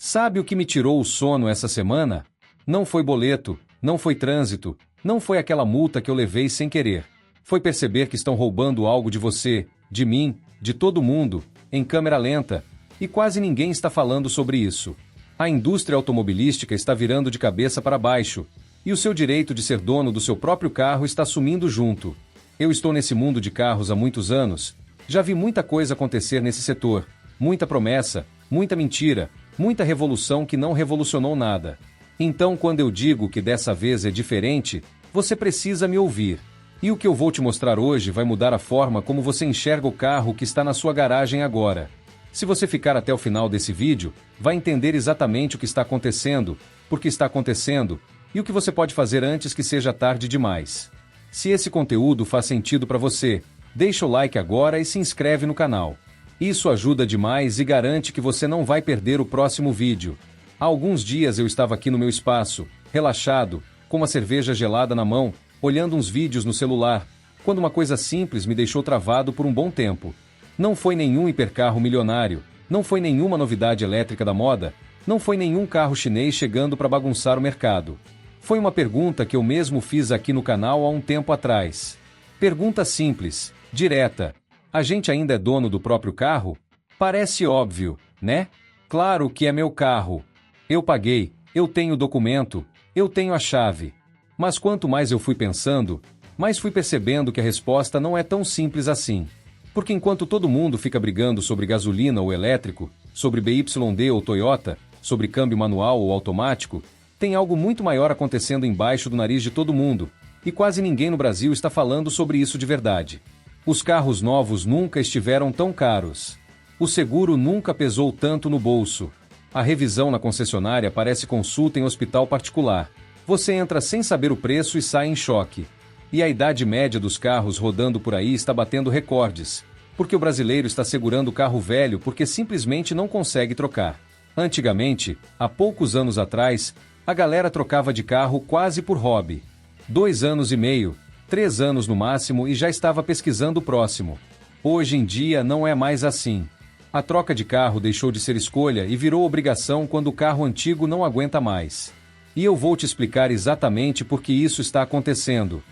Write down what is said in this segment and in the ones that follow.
Sabe o que me tirou o sono essa semana? Não foi boleto, não foi trânsito, não foi aquela multa que eu levei sem querer. Foi perceber que estão roubando algo de você, de mim, de todo mundo, em câmera lenta, e quase ninguém está falando sobre isso. A indústria automobilística está virando de cabeça para baixo, e o seu direito de ser dono do seu próprio carro está sumindo junto. Eu estou nesse mundo de carros há muitos anos, já vi muita coisa acontecer nesse setor, muita promessa, muita mentira, muita revolução que não revolucionou nada. Então, quando eu digo que dessa vez é diferente, você precisa me ouvir. E o que eu vou te mostrar hoje vai mudar a forma como você enxerga o carro que está na sua garagem agora. Se você ficar até o final desse vídeo, vai entender exatamente o que está acontecendo, por que está acontecendo, e o que você pode fazer antes que seja tarde demais. Se esse conteúdo faz sentido para você, deixa o like agora e se inscreve no canal. Isso ajuda demais e garante que você não vai perder o próximo vídeo. Há alguns dias eu estava aqui no meu espaço, relaxado, com uma cerveja gelada na mão, olhando uns vídeos no celular, quando uma coisa simples me deixou travado por um bom tempo. Não foi nenhum hipercarro milionário, não foi nenhuma novidade elétrica da moda, não foi nenhum carro chinês chegando para bagunçar o mercado. Foi uma pergunta que eu mesmo fiz aqui no canal há um tempo atrás. Pergunta simples, direta. A gente ainda é dono do próprio carro? Parece óbvio, né? Claro que é meu carro. Eu paguei, eu tenho o documento, eu tenho a chave. Mas quanto mais eu fui pensando, mais fui percebendo que a resposta não é tão simples assim. Porque enquanto todo mundo fica brigando sobre gasolina ou elétrico, sobre BYD ou Toyota, sobre câmbio manual ou automático, tem algo muito maior acontecendo embaixo do nariz de todo mundo, e quase ninguém no Brasil está falando sobre isso de verdade. Os carros novos nunca estiveram tão caros. O seguro nunca pesou tanto no bolso. A revisão na concessionária parece consulta em hospital particular. Você entra sem saber o preço e sai em choque. E a idade média dos carros rodando por aí está batendo recordes, porque o brasileiro está segurando o carro velho porque simplesmente não consegue trocar. Antigamente, há poucos anos atrás, a galera trocava de carro quase por hobby. 2 anos e meio, 3 anos no máximo e já estava pesquisando o próximo. Hoje em dia não é mais assim. A troca de carro deixou de ser escolha e virou obrigação quando o carro antigo não aguenta mais. E eu vou te explicar exatamente por que isso está acontecendo.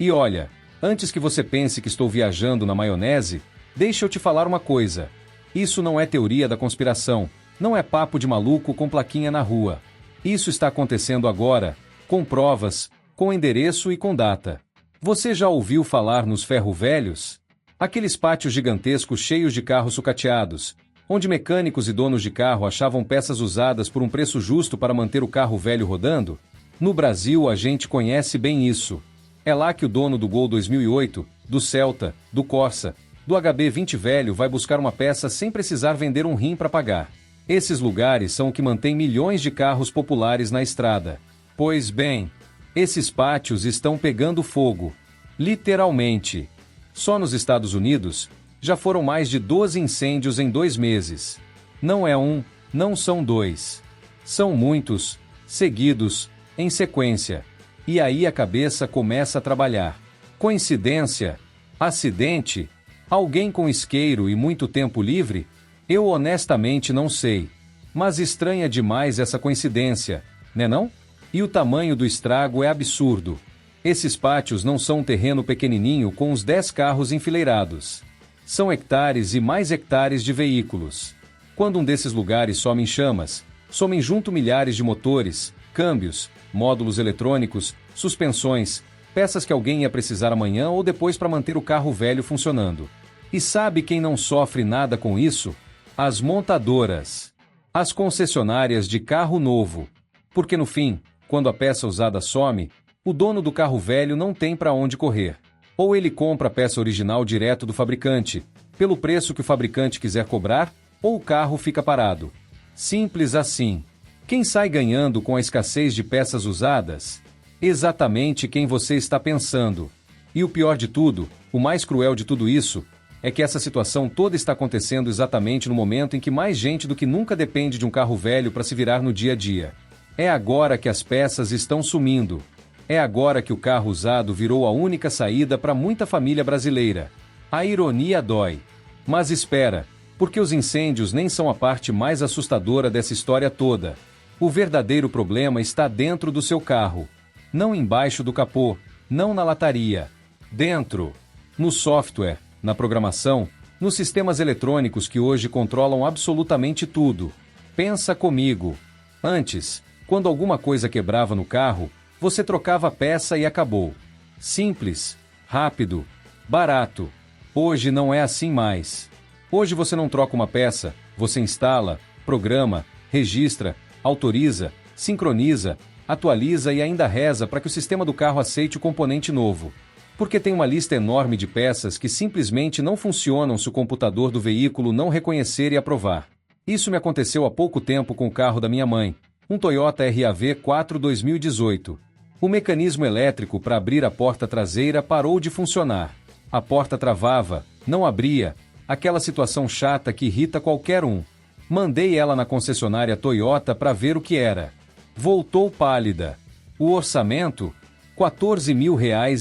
E olha, antes que você pense que estou viajando na maionese, deixa eu te falar uma coisa. Isso não é teoria da conspiração, não é papo de maluco com plaquinha na rua. Isso está acontecendo agora, com provas, com endereço e com data. Você já ouviu falar nos ferro-velhos? Aqueles pátios gigantescos cheios de carros sucateados, onde mecânicos e donos de carro achavam peças usadas por um preço justo para manter o carro velho rodando? No Brasil a gente conhece bem isso. É lá que o dono do Gol 2008, do Celta, do Corsa, do HB20 velho vai buscar uma peça sem precisar vender um rim para pagar. Esses lugares são o que mantém milhões de carros populares na estrada. Pois bem, esses pátios estão pegando fogo. Literalmente. Só nos Estados Unidos, já foram mais de 12 incêndios em 2 meses. Não é um, não são 2. São muitos, seguidos, em sequência. E aí a cabeça começa a trabalhar. Coincidência? Acidente? Alguém com isqueiro e muito tempo livre? Eu honestamente não sei. Mas estranha demais essa coincidência, né não? E o tamanho do estrago é absurdo. Esses pátios não são um terreno pequenininho com uns 10 carros enfileirados. São hectares e mais hectares de veículos. Quando um desses lugares some em chamas, somem junto milhares de motores, câmbios, módulos eletrônicos, suspensões, peças que alguém ia precisar amanhã ou depois para manter o carro velho funcionando. E sabe quem não sofre nada com isso? As montadoras. As concessionárias de carro novo. Porque no fim, quando a peça usada some, o dono do carro velho não tem para onde correr. Ou ele compra a peça original direto do fabricante, pelo preço que o fabricante quiser cobrar, ou o carro fica parado. Simples assim. Quem sai ganhando com a escassez de peças usadas? Exatamente quem você está pensando. E o pior de tudo, o mais cruel de tudo isso, é que essa situação toda está acontecendo exatamente no momento em que mais gente do que nunca depende de um carro velho para se virar no dia a dia. É agora que as peças estão sumindo. É agora que o carro usado virou a única saída para muita família brasileira. A ironia dói. Mas espera, Porque os incêndios nem são a parte mais assustadora dessa história toda. O verdadeiro problema está dentro do seu carro. Não embaixo do capô, não na lataria. Dentro. No software, na programação, nos sistemas eletrônicos que hoje controlam absolutamente tudo. Pensa comigo. Antes, quando alguma coisa quebrava no carro, você trocava a peça e acabou. Simples, rápido, barato. Hoje não é assim mais. Hoje você não troca uma peça, você instala, programa, registra, autoriza, sincroniza, atualiza e ainda reza para que o sistema do carro aceite o componente novo. Porque tem uma lista enorme de peças que simplesmente não funcionam se o computador do veículo não reconhecer e aprovar. Isso me aconteceu há pouco tempo com o carro da minha mãe, um Toyota RAV4 2018. O mecanismo elétrico para abrir a porta traseira parou de funcionar. A porta travava, não abria, aquela situação chata que irrita qualquer um. Mandei ela na concessionária Toyota para ver o que era. Voltou pálida. O orçamento? R$14 mil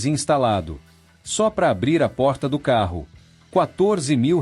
instalado. Só para abrir a porta do carro. R$14 mil.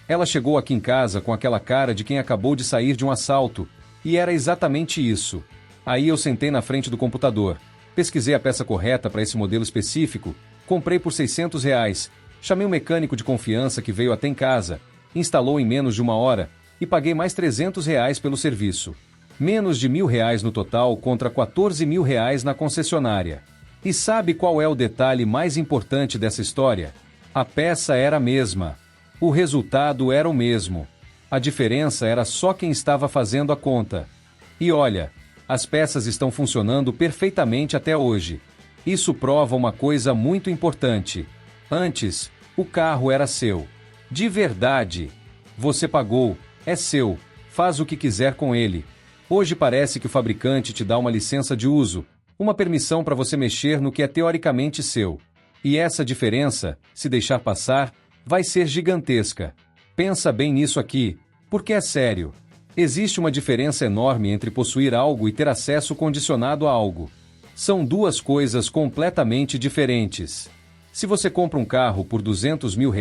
Ela chegou aqui em casa com aquela cara de quem acabou de sair de um assalto, e era exatamente isso. Aí eu sentei na frente do computador, pesquisei a peça correta para esse modelo específico, comprei por R$600, chamei um mecânico de confiança que veio até em casa, instalou em menos de uma hora e paguei mais R$300 pelo serviço. Menos de R$1.000 no total contra R$14 mil na concessionária. E sabe qual é o detalhe mais importante dessa história? A peça era a mesma. O resultado era o mesmo. A diferença era só quem estava fazendo a conta. E olha, as peças estão funcionando perfeitamente até hoje. Isso prova uma coisa muito importante. Antes, o carro era seu. De verdade. Você pagou, é seu, faz o que quiser com ele. Hoje parece que o fabricante te dá uma licença de uso, uma permissão para você mexer no que é teoricamente seu. E essa diferença, se deixar passar, vai ser gigantesca. Pensa bem nisso aqui, porque é sério. Existe uma diferença enorme entre possuir algo e ter acesso condicionado a algo. São duas coisas completamente diferentes. Se você compra um carro por R$200 mil,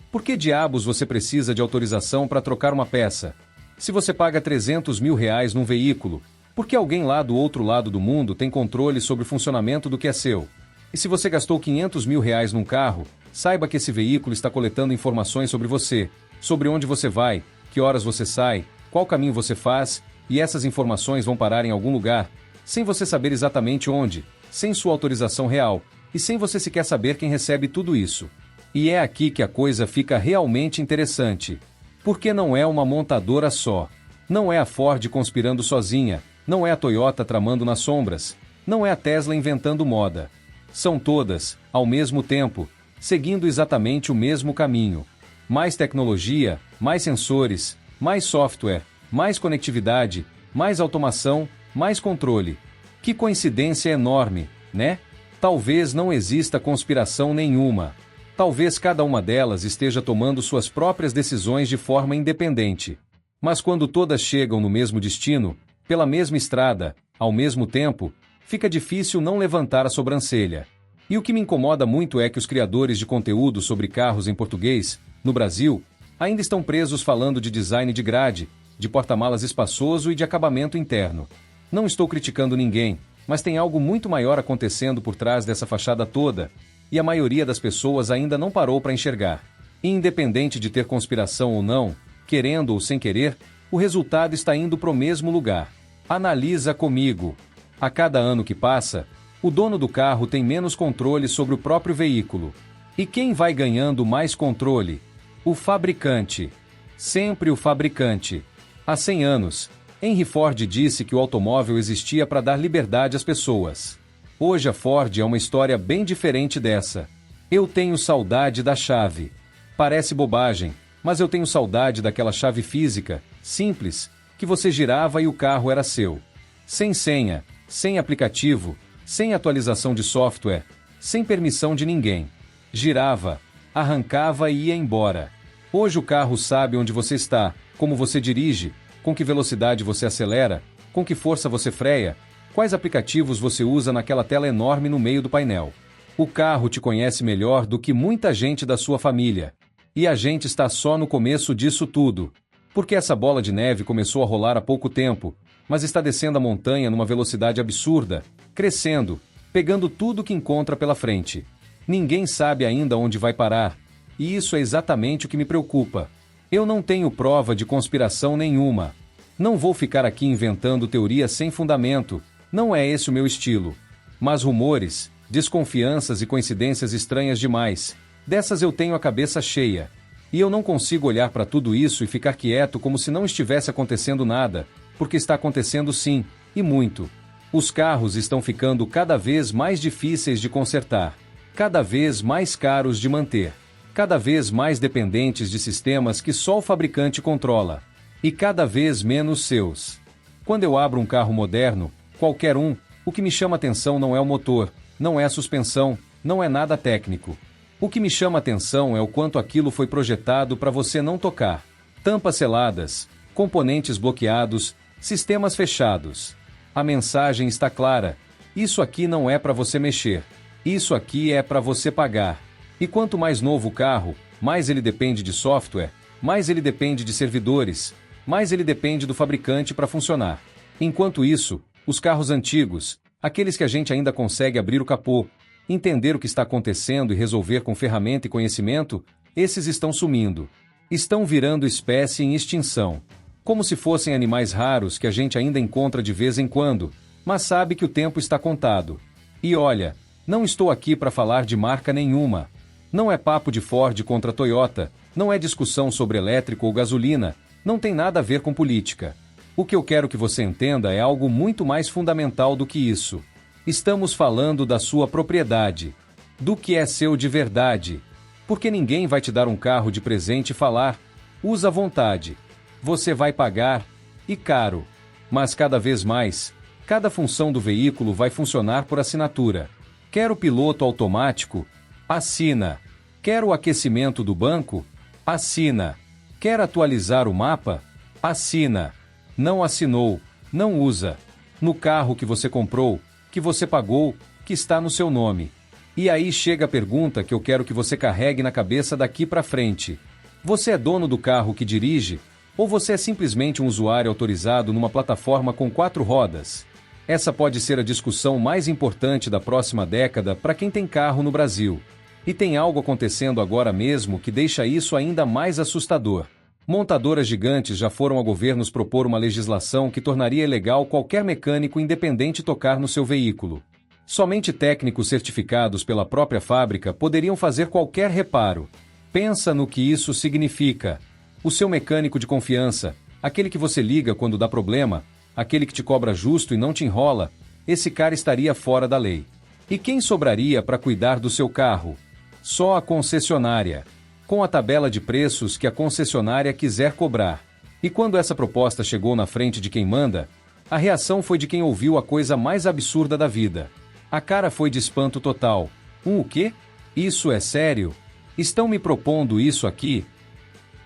por que diabos você precisa de autorização para trocar uma peça? Se você paga R$300 mil num veículo, por que alguém lá do outro lado do mundo tem controle sobre o funcionamento do que é seu? E se você gastou R$500 mil num carro, saiba que esse veículo está coletando informações sobre você, sobre onde você vai, que horas você sai, qual caminho você faz, e essas informações vão parar em algum lugar, sem você saber exatamente onde, sem sua autorização real, e sem você sequer saber quem recebe tudo isso. E é aqui que a coisa fica realmente interessante. Porque não é uma montadora só. Não é a Ford conspirando sozinha, não é a Toyota tramando nas sombras, não é a Tesla inventando moda. São todas, ao mesmo tempo, seguindo exatamente o mesmo caminho. Mais tecnologia, mais sensores, mais software, mais conectividade, mais automação, mais controle. Que coincidência enorme, né? Talvez não exista conspiração nenhuma. Talvez cada uma delas esteja tomando suas próprias decisões de forma independente. Mas quando todas chegam no mesmo destino, pela mesma estrada, ao mesmo tempo, fica difícil não levantar a sobrancelha. E o que me incomoda muito é que os criadores de conteúdo sobre carros em português, no Brasil, ainda estão presos falando de design de grade, de porta-malas espaçoso e de acabamento interno. Não estou criticando ninguém, mas tem algo muito maior acontecendo por trás dessa fachada toda, e a maioria das pessoas ainda não parou para enxergar. E independente de ter conspiração ou não, querendo ou sem querer, o resultado está indo para o mesmo lugar. Analisa comigo. A cada ano que passa, o dono do carro tem menos controle sobre o próprio veículo. E quem vai ganhando mais controle? O fabricante. Sempre o fabricante. Há 100 anos, Henry Ford disse que o automóvel existia para dar liberdade às pessoas. Hoje a Ford é uma história bem diferente dessa. Eu tenho saudade da chave. Parece bobagem, mas eu tenho saudade daquela chave física, simples, que você girava e o carro era seu. Sem senha, sem aplicativo, sem atualização de software, sem permissão de ninguém. Girava, arrancava e ia embora. Hoje o carro sabe onde você está, como você dirige, com que velocidade você acelera, com que força você freia, quais aplicativos você usa naquela tela enorme no meio do painel. O carro te conhece melhor do que muita gente da sua família. E a gente está só no começo disso tudo. Porque essa bola de neve começou a rolar há pouco tempo, mas está descendo a montanha numa velocidade absurda, crescendo, pegando tudo que encontra pela frente. Ninguém sabe ainda onde vai parar, e isso é exatamente o que me preocupa. Eu não tenho prova de conspiração nenhuma. Não vou ficar aqui inventando teorias sem fundamento, não é esse o meu estilo. Mas rumores, desconfianças e coincidências estranhas demais, dessas eu tenho a cabeça cheia. E eu não consigo olhar para tudo isso e ficar quieto como se não estivesse acontecendo nada, porque está acontecendo sim, e muito. Os carros estão ficando cada vez mais difíceis de consertar, cada vez mais caros de manter, cada vez mais dependentes de sistemas que só o fabricante controla, e cada vez menos seus. Quando eu abro um carro moderno, qualquer um, o que me chama atenção não é o motor, não é a suspensão, não é nada técnico. O que me chama atenção é o quanto aquilo foi projetado para você não tocar. Tampas seladas, componentes bloqueados, sistemas fechados. A mensagem está clara. Isso aqui não é para você mexer. Isso aqui é para você pagar. E quanto mais novo o carro, mais ele depende de software, mais ele depende de servidores, mais ele depende do fabricante para funcionar. Enquanto isso, os carros antigos, aqueles que a gente ainda consegue abrir o capô, entender o que está acontecendo e resolver com ferramenta e conhecimento, esses estão sumindo. Estão virando espécie em extinção. Como se fossem animais raros que a gente ainda encontra de vez em quando, mas sabe que o tempo está contado. E olha, não estou aqui para falar de marca nenhuma. Não é papo de Ford contra Toyota, não é discussão sobre elétrico ou gasolina, não tem nada a ver com política. O que eu quero que você entenda é algo muito mais fundamental do que isso. Estamos falando da sua propriedade, do que é seu de verdade. Porque ninguém vai te dar um carro de presente e falar, usa à vontade. Você vai pagar, e caro. Mas cada vez mais, cada função do veículo vai funcionar por assinatura. Quer o piloto automático? Assina. Quer o aquecimento do banco? Assina. Quer atualizar o mapa? Assina. Não assinou, não usa. No carro que você comprou, que você pagou, que está no seu nome. E aí chega a pergunta que eu quero que você carregue na cabeça daqui para frente. Você é dono do carro que dirige? Ou você é simplesmente um usuário autorizado numa plataforma com 4 rodas? Essa pode ser a discussão mais importante da próxima década para quem tem carro no Brasil. E tem algo acontecendo agora mesmo que deixa isso ainda mais assustador. Montadoras gigantes já foram a governos propor uma legislação que tornaria ilegal qualquer mecânico independente tocar no seu veículo. Somente técnicos certificados pela própria fábrica poderiam fazer qualquer reparo. Pensa no que isso significa. O seu mecânico de confiança, aquele que você liga quando dá problema, aquele que te cobra justo e não te enrola, esse cara estaria fora da lei. E quem sobraria para cuidar do seu carro? Só a concessionária, com a tabela de preços que a concessionária quiser cobrar. E quando essa proposta chegou na frente de quem manda, a reação foi de quem ouviu a coisa mais absurda da vida. A cara foi de espanto total. O quê? Isso é sério? Estão me propondo isso aqui?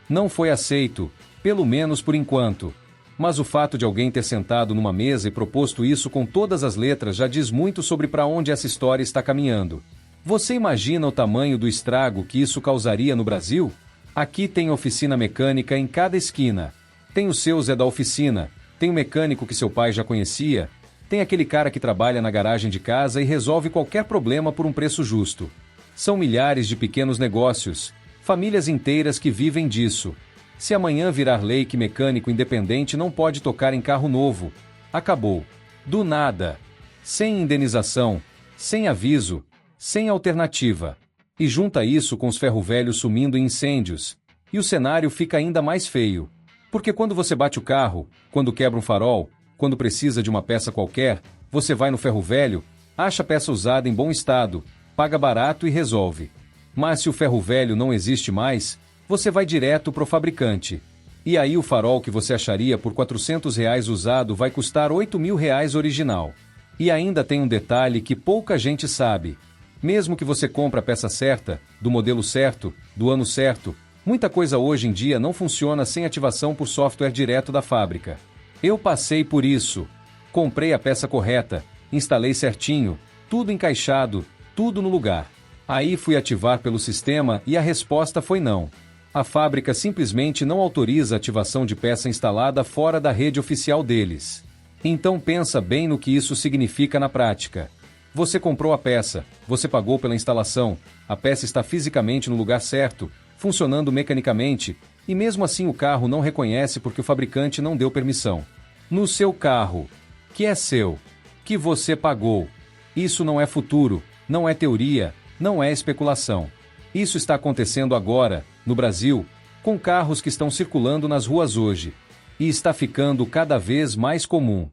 Não foi aceito, pelo menos por enquanto. Mas o fato de alguém ter sentado numa mesa e proposto isso com todas as letras já diz muito sobre para onde essa história está caminhando. Você imagina o tamanho do estrago que isso causaria no Brasil? Aqui tem oficina mecânica em cada esquina. Tem o seu Zé da oficina, tem o mecânico que seu pai já conhecia, tem aquele cara que trabalha na garagem de casa e resolve qualquer problema por um preço justo. São milhares de pequenos negócios, famílias inteiras que vivem disso. Se amanhã virar lei que mecânico independente não pode tocar em carro novo, acabou. Do nada. Sem indenização, sem aviso, sem alternativa. E junta isso com os ferro-velhos sumindo em incêndios. E o cenário fica ainda mais feio. Porque quando você bate o carro, quando quebra um farol, quando precisa de uma peça qualquer, você vai no ferro-velho, acha a peça usada em bom estado, paga barato e resolve. Mas se o ferro-velho não existe mais, você vai direto pro fabricante. E aí o farol que você acharia por R$ 400 usado vai custar R$ 8.000 original. E ainda tem um detalhe que pouca gente sabe. Mesmo que você compre a peça certa, do modelo certo, do ano certo, muita coisa hoje em dia não funciona sem ativação por software direto da fábrica. Eu passei por isso. Comprei a peça correta, instalei certinho, tudo encaixado, tudo no lugar. Aí fui ativar pelo sistema e a resposta foi não. A fábrica simplesmente não autoriza a ativação de peça instalada fora da rede oficial deles. Então pensa bem no que isso significa na prática. Você comprou a peça, você pagou pela instalação, a peça está fisicamente no lugar certo, funcionando mecanicamente, e mesmo assim o carro não reconhece porque o fabricante não deu permissão. No seu carro, que é seu, que você pagou. Isso não é futuro, não é teoria, não é especulação. Isso está acontecendo agora, no Brasil, com carros que estão circulando nas ruas hoje. E está ficando cada vez mais comum.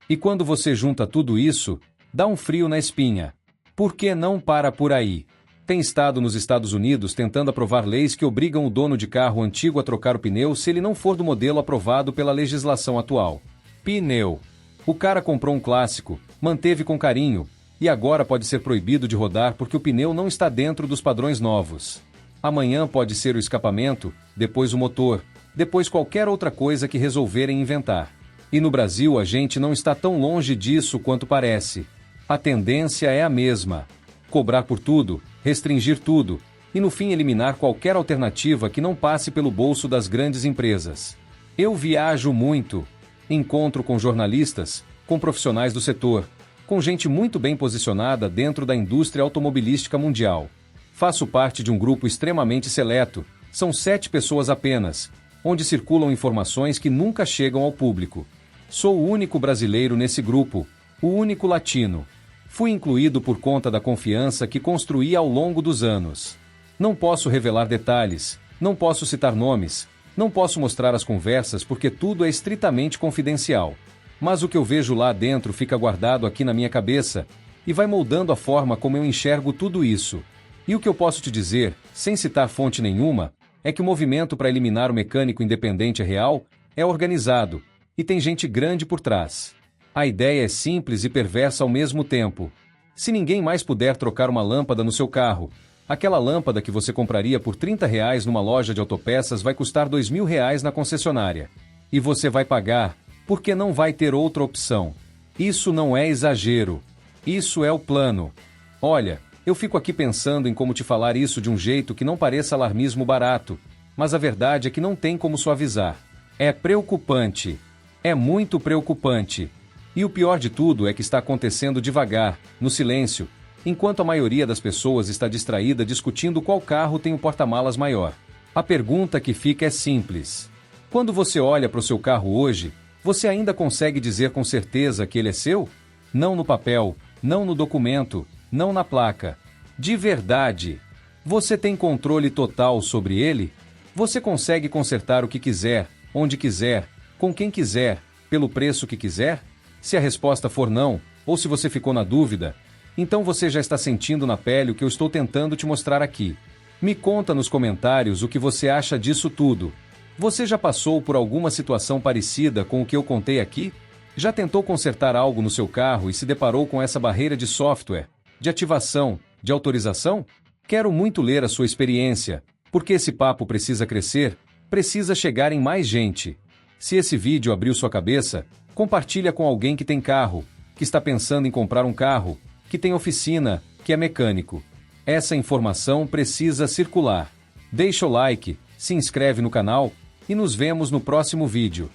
E quando você junta tudo isso, dá um frio na espinha. Por que não para por aí? Tem estado nos Estados Unidos tentando aprovar leis que obrigam o dono de carro antigo a trocar o pneu se ele não for do modelo aprovado pela legislação atual. Pneu. O cara comprou um clássico, manteve com carinho, e agora pode ser proibido de rodar porque o pneu não está dentro dos padrões novos. Amanhã pode ser o escapamento, depois o motor, depois qualquer outra coisa que resolverem inventar. E no Brasil a gente não está tão longe disso quanto parece. A tendência é a mesma. Cobrar por tudo, restringir tudo, e no fim eliminar qualquer alternativa que não passe pelo bolso das grandes empresas. Eu viajo muito. Encontro com jornalistas, com profissionais do setor, com gente muito bem posicionada dentro da indústria automobilística mundial. Faço parte de um grupo extremamente seleto, são 7 pessoas apenas, onde circulam informações que nunca chegam ao público. Sou o único brasileiro nesse grupo, o único latino. Fui incluído por conta da confiança que construí ao longo dos anos. Não posso revelar detalhes, não posso citar nomes, não posso mostrar as conversas porque tudo é estritamente confidencial. Mas o que eu vejo lá dentro fica guardado aqui na minha cabeça e vai moldando a forma como eu enxergo tudo isso. E o que eu posso te dizer, sem citar fonte nenhuma, é que o movimento para eliminar o mecânico independente real é organizado e tem gente grande por trás. A ideia é simples e perversa ao mesmo tempo. Se ninguém mais puder trocar uma lâmpada no seu carro, aquela lâmpada que você compraria por R$30 numa loja de autopeças vai custar R$2.000 na concessionária. E você vai pagar, porque não vai ter outra opção. Isso não é exagero. Isso é o plano. Olha, eu fico aqui pensando em como te falar isso de um jeito que não pareça alarmismo barato, mas a verdade é que não tem como suavizar. É preocupante. É muito preocupante. E o pior de tudo é que está acontecendo devagar, no silêncio, enquanto a maioria das pessoas está distraída discutindo qual carro tem o porta-malas maior. A pergunta que fica é simples. Quando você olha para o seu carro hoje, você ainda consegue dizer com certeza que ele é seu? Não no papel, não no documento, não na placa. De verdade. Você tem controle total sobre ele? Você consegue consertar o que quiser, onde quiser, com quem quiser, pelo preço que quiser? Se a resposta for não, ou se você ficou na dúvida, então você já está sentindo na pele o que eu estou tentando te mostrar aqui. Me conta nos comentários o que você acha disso tudo. Você já passou por alguma situação parecida com o que eu contei aqui? Já tentou consertar algo no seu carro e se deparou com essa barreira de software, de ativação, de autorização? Quero muito ler a sua experiência, porque esse papo precisa crescer, precisa chegar em mais gente. Se esse vídeo abriu sua cabeça, compartilha com alguém que tem carro, que está pensando em comprar um carro, que tem oficina, que é mecânico. Essa informação precisa circular. Deixa o like, se inscreve no canal e nos vemos no próximo vídeo.